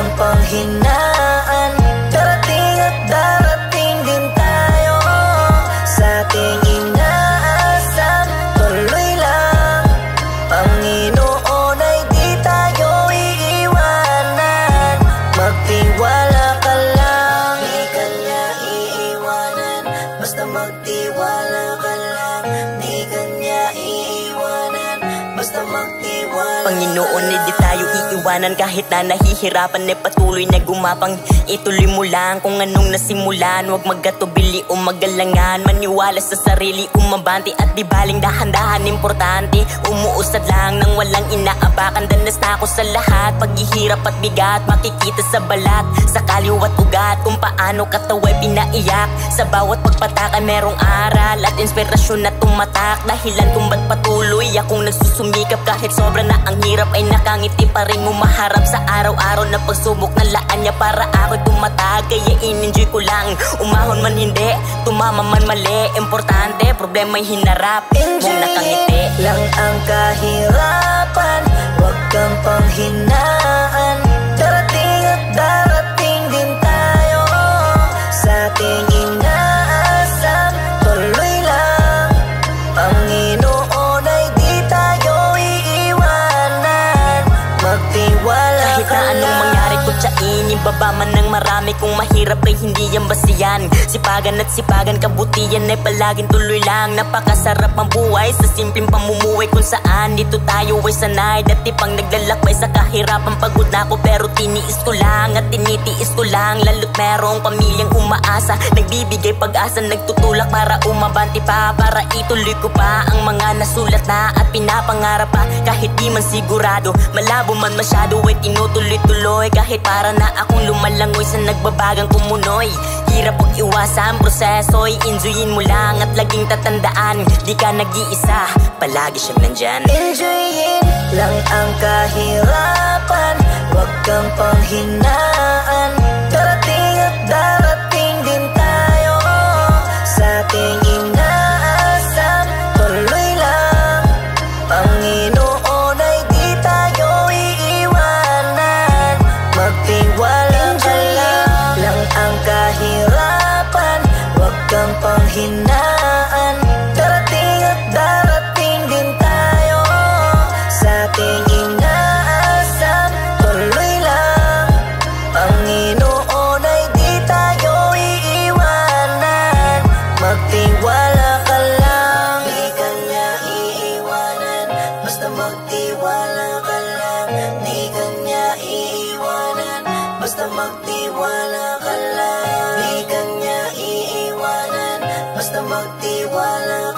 kang panghinaan. Darating at darating din tayo sa ating inaasam. Tuloy lang, Panginoon ay di tayo iiwanan. Magtiwala ka lang, di ka niya iiwanan. Basta magtiwala ka lang, di ka niya iiwanan. Basta magtiwala. Panginoon, di tayo iiwanan. Kahit na nahihirapan, patuloy na gumapang. Ituloy mo lang kung anong nasimulan. Huwag magkatubili o magalangan. Maniwala sa sarili, umabante at di baling dahan-dahan. Importante, umuusad lang nang walang inaapakan. Danas na ako sa lahat, paghihirap at bigat. Makikita sa balat, sa kaliwat ugat, kung paano katawa'y pinaiyak. Sa bawat pagpataka merong aral at inspirasyon na tumatak. Dahilan kung ba't patuloy akong nagsusumikap. Kahit sobra na ang hirap ay nakangiti pa rin maharap sa araw-araw na pagsubok na laan niya para ako'y tumatag. Kaya in-enjoy ko lang, umahon man hindi, tumama man mali. Importante, problema'y hinarap mong nakangiti. Lang ang kahirapan, huwag kang panghinaan. Darating at darating din tayo sa ating inaasam. Tuloy lang, Panginoon ay di tayo iiwanan. Magtiwala kahit ka na anong lang. mangyari ko tsainin, baba man ng marami. Kung mahirap ay hindi yan basihan. Sipagan at sipagan, kabutihan ay palaging tuloy lang. Napakasarap ang buhay sa simpleng pamumuhay kung saan dito tayo ay sanay. Dati pang naglalakbay sa kahirapan, pagod na ako pero tiniis ko lang at tinitiis ko lang. Lalo't merong pamilyang umaasa, nagbibigay pag-asa, nagtutulak para umabante pa. Para ituloy ko pa ang mga nasulat na at pinapangarap pa. Kahit di man sigurado, malabo man masyado ay tinutuloy-tuloy. Kahit para na akong lumalangoy sa nagbabagang kumunoy. Hirap pag iwasan proseso'y enjoyin mo lang at laging tatandaan, di ka nag-iisa, palagi siyang nandyan. Enjoyin lang ang kahirapan, huwag kang panghinaan. Darating at darating din tayo sa ating inaasam. Tuloy lang, Panginoon ay di tayo iiwanan. Magtiwala ka lang ang kahirapan, huwag kang panghinaan. Darating at darating din tayo sa ating inaasam. Tuloy lang, Panginoon ay di tayo iiwanan. Magtiwala ka lang, di ka niya iiwanan. Basta magtiwala ka lang, di ka niya iiwanan. Basta magtiwala ka lang, di ka niya iiwanan. Basta magtiwala ka